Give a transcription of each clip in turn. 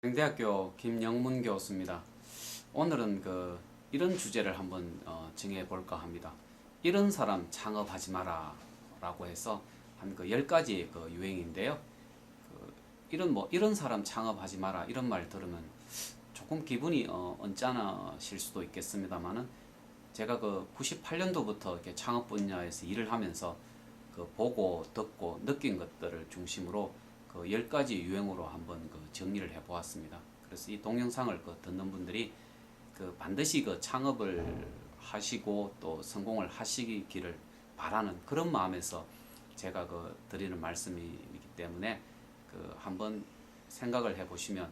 대학교 김영문 교수입니다. 오늘은 이런 주제를 한번 정해 볼까 합니다. 이런 사람 창업하지 마라 라고 해서 한 10가지 유행인데요. 이런 사람 창업하지 마라 이런 말 들으면 조금 기분이 언짢으실 수도 있겠습니다만은 제가 98년도부터 이렇게 창업 분야에서 일을 하면서 보고 듣고 느낀 것들을 중심으로 10가지 유행으로 한번 정리를 해 보았습니다. 그래서 이 동영상을 듣는 분들이 반드시 창업을 하시고 또 성공을 하시기를 바라는 그런 마음에서 제가 드리는 말씀이기 때문에 한번 생각을 해 보시면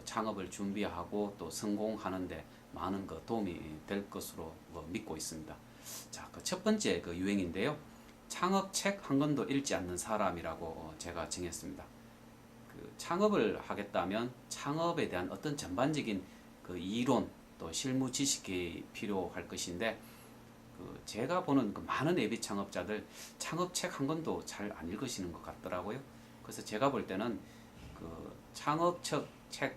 창업을 준비하고 또 성공하는데 많은 도움이 될 것으로 믿고 있습니다. 자, 첫 번째 유행인데요. 창업책 한 권도 읽지 않는 사람이라고 제가 정했습니다. 창업을 하겠다면 창업에 대한 어떤 전반적인 이론 또 실무 지식이 필요할 것인데 제가 보는 많은 예비 창업자들 창업책 한 권도 잘 안 읽으시는 것 같더라고요. 그래서 제가 볼 때는 창업책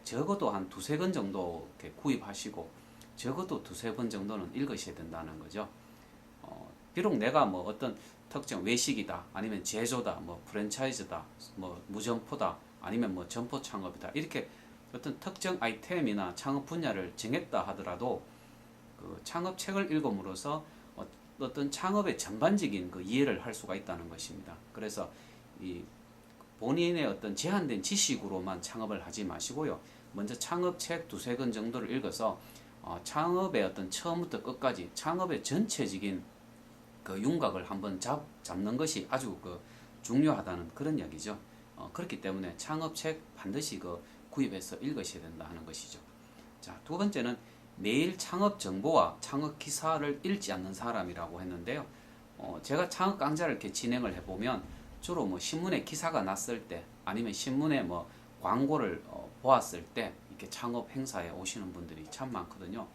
적어도 한 두세 권 정도 이렇게 구입하시고 적어도 두세 번 정도는 읽으셔야 된다는 거죠. 비록 내가 어떤 특정 외식이다, 아니면 제조다, 프랜차이즈다, 무점포다, 아니면 점포 창업이다, 이렇게 어떤 특정 아이템이나 창업 분야를 정했다 하더라도 창업책을 읽음으로써 어떤 창업의 전반적인 이해를 할 수가 있다는 것입니다. 그래서 이 본인의 어떤 제한된 지식으로만 창업을 하지 마시고요. 먼저 창업책 두세 권 정도를 읽어서 창업의 어떤 처음부터 끝까지 창업의 전체적인 윤곽을 한번 잡는 것이 아주 중요하다는 그런 이야기죠. 그렇기 때문에 창업책 반드시 구입해서 읽으셔야 된다 하는 것이죠. 자, 두 번째는 매일 창업 정보와 창업 기사를 읽지 않는 사람이라고 했는데요. 제가 창업 강좌를 이렇게 진행을 해보면 주로 신문에 기사가 났을 때 아니면 신문에 광고를 보았을 때 이렇게 창업 행사에 오시는 분들이 참 많거든요.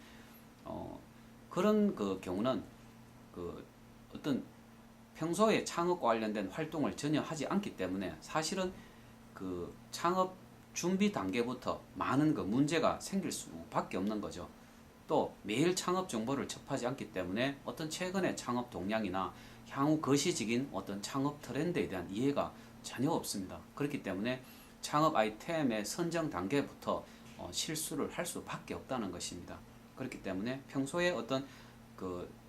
그런 경우는 어떤 평소에 창업 관련된 활동을 전혀 하지 않기 때문에 사실은 창업 준비 단계부터 많은 문제가 생길 수밖에 없는 거죠. 또 매일 창업 정보를 접하지 않기 때문에 어떤 최근의 창업 동향이나 향후 거시적인 어떤 창업 트렌드에 대한 이해가 전혀 없습니다. 그렇기 때문에 창업 아이템의 선정 단계부터 실수를 할 수밖에 없다는 것입니다. 그렇기 때문에 평소에 어떤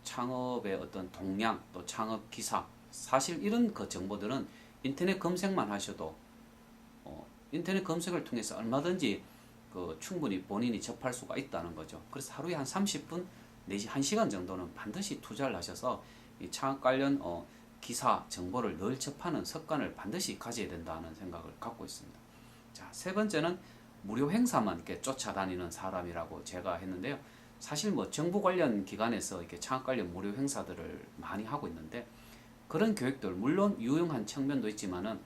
창업의 어떤 동향 또 창업 기사, 사실 이런 정보들은 인터넷 검색만 하셔도 인터넷 검색을 통해서 얼마든지 충분히 본인이 접할 수가 있다는 거죠. 그래서 하루에 한 30분 내지 1시간 정도는 반드시 투자를 하셔서 이 창업 관련 기사 정보를 늘 접하는 습관을 반드시 가져야 된다는 생각을 갖고 있습니다. 자, 세 번째는 무료 행사만 이렇게 쫓아다니는 사람이라고 제가 했는데요. 사실 정부 관련 기관에서 이렇게 창업 관련 무료 행사들을 많이 하고 있는데 그런 교육들 물론 유용한 측면도 있지만은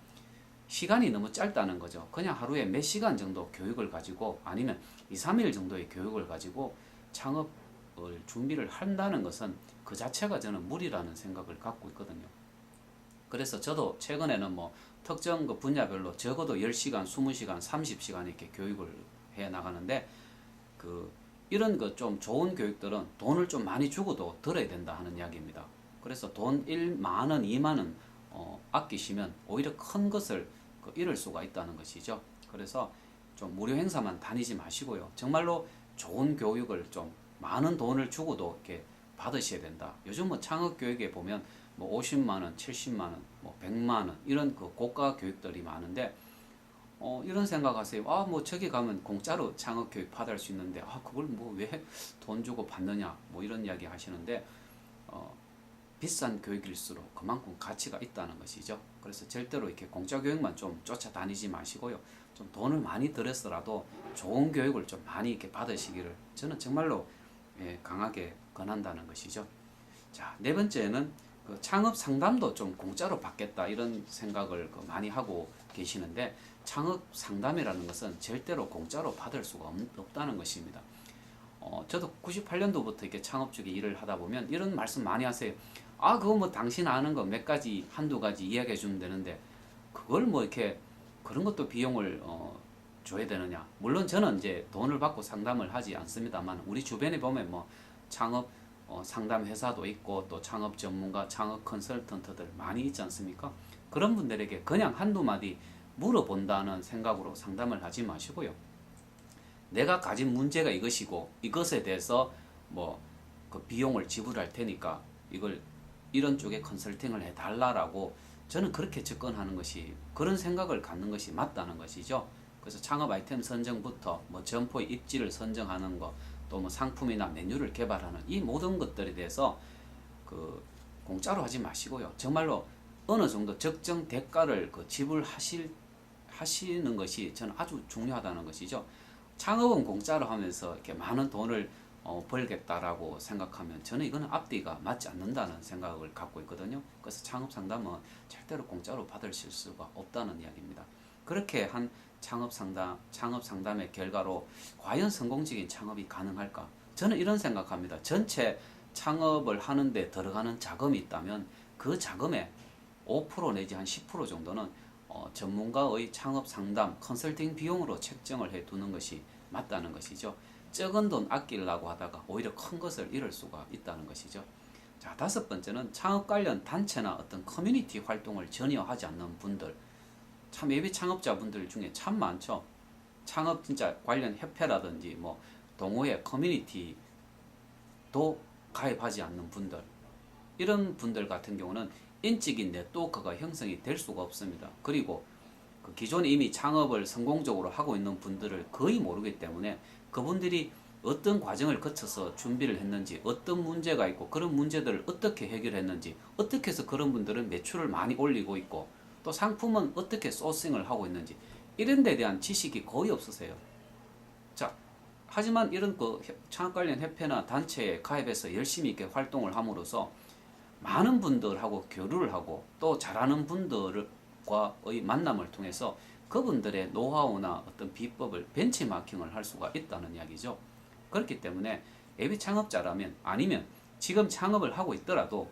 시간이 너무 짧다는 거죠. 그냥 하루에 몇 시간 정도 교육을 가지고 아니면 2, 3일 정도의 교육을 가지고 창업을 준비를 한다는 것은 그 자체가 저는 무리라는 생각을 갖고 있거든요. 그래서 저도 최근에는 특정 분야별로 적어도 10시간, 20시간, 30시간 이렇게 교육을 해 나가는데 이런 좀 좋은 교육들은 돈을 좀 많이 주고도 들어야 된다 하는 이야기입니다. 그래서 돈 1만 원, 2만 원 아끼시면 오히려 큰 것을 잃을 수가 있다는 것이죠. 그래서 좀 무료 행사만 다니지 마시고요. 정말로 좋은 교육을 좀 많은 돈을 주고도 이렇게 받으셔야 된다. 요즘 창업 교육에 보면 50만 원, 70만 원, 100만 원 이런 고가 교육들이 많은데 이런 생각하세요. 저기 가면 공짜로 창업 교육 받을 수 있는데 그걸 왜 돈 주고 받느냐 이런 이야기 하시는데 비싼 교육일수록 그만큼 가치가 있다는 것이죠. 그래서 절대로 이렇게 공짜 교육만 좀 쫓아다니지 마시고요. 좀 돈을 많이 들여서라도 좋은 교육을 좀 많이 이렇게 받으시기를 저는 정말로 강하게 권한다는 것이죠. 자, 네 번째는 창업 상담도 좀 공짜로 받겠다 이런 생각을 많이 하고 계시는데 창업 상담이라는 것은 절대로 공짜로 받을 수가 없다는 것입니다. 저도 98년도부터 이렇게 창업 쪽에 일을 하다 보면 이런 말씀 많이 하세요. 그거 당신 아는 거 몇 가지, 한두 가지 이야기해 주면 되는데, 그걸 이렇게, 그런 것도 비용을, 줘야 되느냐? 물론 저는 이제 돈을 받고 상담을 하지 않습니다만 우리 주변에 보면 뭐 창업 상담 회사도 있고 또 창업 전문가, 창업 컨설턴트들 많이 있지 않습니까? 그런 분들에게 그냥 한두 마디 물어본다는 생각으로 상담을 하지 마시고요. 내가 가진 문제가 이것이고 이것에 대해서 뭐 그 비용을 지불할 테니까 이걸 이런 쪽에 컨설팅을 해달라라고 저는 그렇게 접근하는 것이 그런 생각을 갖는 것이 맞다는 것이죠. 그래서 창업 아이템 선정부터 뭐 점포의 입지를 선정하는 거, 또 뭐 상품이나 메뉴를 개발하는 이 모든 것들에 대해서 그 공짜로 하지 마시고요. 정말로 어느 정도 적정 대가를 그 하시는 것이 저는 아주 중요하다는 것이죠. 창업은 공짜로 하면서 이렇게 많은 돈을 벌겠다라고 생각하면 저는 이거는 앞뒤가 맞지 않는다는 생각을 갖고 있거든요. 그래서 창업 상담은 절대로 공짜로 받으실 수가 없다는 이야기입니다. 그렇게 한 창업 상담의 결과로 과연 성공적인 창업이 가능할까? 저는 이런 생각합니다. 전체 창업을 하는데 들어가는 자금이 있다면 그 자금의 5% 내지 한 10% 정도는 전문가의 창업 상담, 컨설팅 비용으로 책정을 해 두는 것이 맞다는 것이죠. 적은 돈 아끼려고 하다가 오히려 큰 것을 잃을 수가 있다는 것이죠. 자, 다섯 번째는 창업 관련 단체나 어떤 커뮤니티 활동을 전혀 하지 않는 분들. 참 예비 창업자분들 중에 참 많죠. 창업 진짜 관련 협회라든지 뭐 동호회 커뮤니티도 가입하지 않는 분들. 이런 분들 같은 경우는 인적인 네트워크가 형성이 될 수가 없습니다. 그리고 그 기존에 이미 창업을 성공적으로 하고 있는 분들을 거의 모르기 때문에 그분들이 어떤 과정을 거쳐서 준비를 했는지, 어떤 문제가 있고 그런 문제들을 어떻게 해결했는지, 어떻게 해서 그런 분들은 매출을 많이 올리고 있고 또 상품은 어떻게 소싱을 하고 있는지 이런 데 대한 지식이 거의 없으세요. 자, 하지만 이런 그 창업 관련 협회나 단체에 가입해서 열심히 이렇게 활동을 함으로써 많은 분들하고 교류를 하고 또 잘하는 분들과의 만남을 통해서 그분들의 노하우나 어떤 비법을 벤치마킹을 할 수가 있다는 이야기죠. 그렇기 때문에 예비 창업자라면 아니면 지금 창업을 하고 있더라도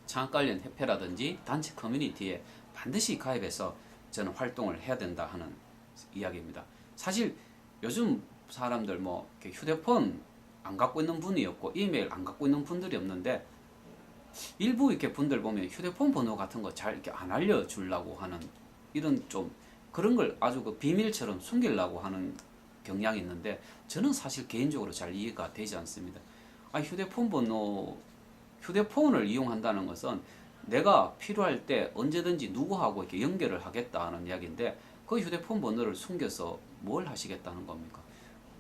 창업 관련 협회라든지 단체 커뮤니티에 반드시 가입해서 저는 활동을 해야 된다 하는 이야기입니다. 사실 요즘 사람들 뭐 휴대폰 안 갖고 있는 분이 없고 이메일 안 갖고 있는 분들이 없는데 일부 이렇게 분들 보면 휴대폰 번호 같은 거 잘 이렇게 안 알려주려고 하는 이런 좀 그런 걸 아주 그 비밀처럼 숨기려고 하는 경향이 있는데 저는 사실 개인적으로 잘 이해가 되지 않습니다. 휴대폰을 이용한다는 것은 내가 필요할 때 언제든지 누구하고 이렇게 연결을 하겠다는 이야기인데 그 휴대폰 번호를 숨겨서 뭘 하시겠다는 겁니까?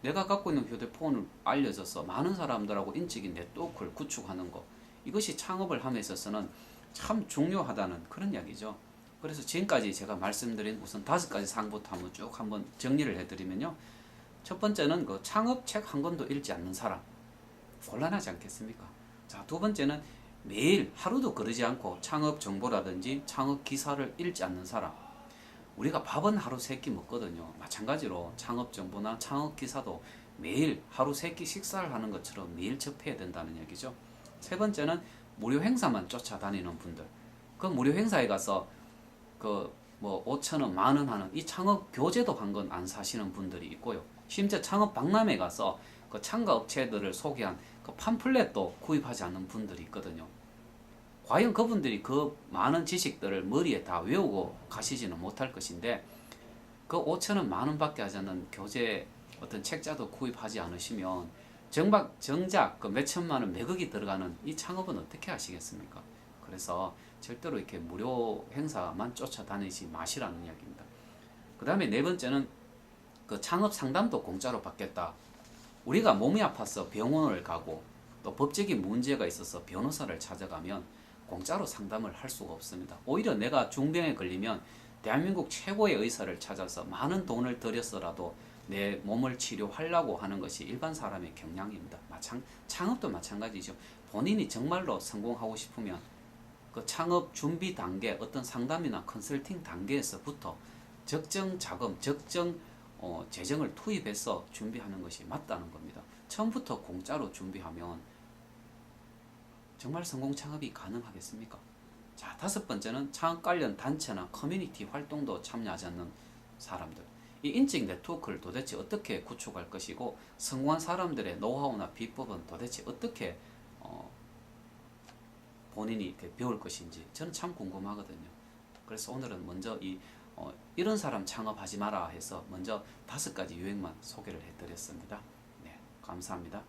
내가 갖고 있는 휴대폰을 알려줘서 많은 사람들하고 인적인 네트워크를 구축하는 것 이것이 창업을 함에 있어서는 참 중요하다는 그런 이야기죠. 그래서 지금까지 제가 말씀드린 우선 5가지 사항부터 한번 정리를 해드리면요. 첫 번째는 그 창업 책 한 권도 읽지 않는 사람 곤란하지 않겠습니까? 자, 두 번째는 매일 하루도 거르지 않고 창업 정보라든지 창업 기사를 읽지 않는 사람. 우리가 밥은 하루 3끼 먹거든요. 마찬가지로 창업 정보나 창업 기사도 매일 하루 3끼 식사를 하는 것처럼 매일 접해야 된다는 얘기죠. 세 번째는 무료 행사만 쫓아다니는 분들. 그 무료 행사에 가서 그 뭐 5,000원, 10,000원 하는 이 창업 교재도 한 건 안 사시는 분들이 있고요. 심지어 창업 박람회 가서 그 참가 업체들을 소개한 그 팜플렛도 구입하지 않는 분들이 있거든요. 과연 그분들이 그 많은 지식들을 머리에 다 외우고 가시지는 못할 것인데 그 5,000원, 10,000원 밖에 하지 않는 교재 어떤 책자도 구입하지 않으시면 정작 그 몇천만 원 매극이 들어가는 이 창업은 어떻게 하시겠습니까? 그래서 절대로 이렇게 무료 행사만 쫓아다니지 마시라는 이야기입니다. 그 다음에 네 번째는 그 창업 상담도 공짜로 받겠다. 우리가 몸이 아파서 병원을 가고 또 법적인 문제가 있어서 변호사를 찾아가면 공짜로 상담을 할 수가 없습니다. 오히려 내가 중병에 걸리면 대한민국 최고의 의사를 찾아서 많은 돈을 들여서라도 내 몸을 치료하려고 하는 것이 일반 사람의 경향입니다. 창업도 마찬가지죠. 본인이 정말로 성공하고 싶으면 그 창업 준비 단계 어떤 상담이나 컨설팅 단계에서부터 적정 자금, 적정 재정을 투입해서 준비하는 것이 맞다는 겁니다. 처음부터 공짜로 준비하면 정말 성공 창업이 가능하겠습니까? 자, 다섯 번째는 창업 관련 단체나 커뮤니티 활동도 참여하지 않는 사람들. 이 인적 네트워크를 도대체 어떻게 구축할 것이고 성공한 사람들의 노하우나 비법은 도대체 어떻게 본인이 이렇게 배울 것인지 저는 참 궁금하거든요. 그래서 오늘은 먼저 이런 사람 창업하지 마라 해서 먼저 5가지 유형만 소개를 해드렸습니다. 네, 감사합니다.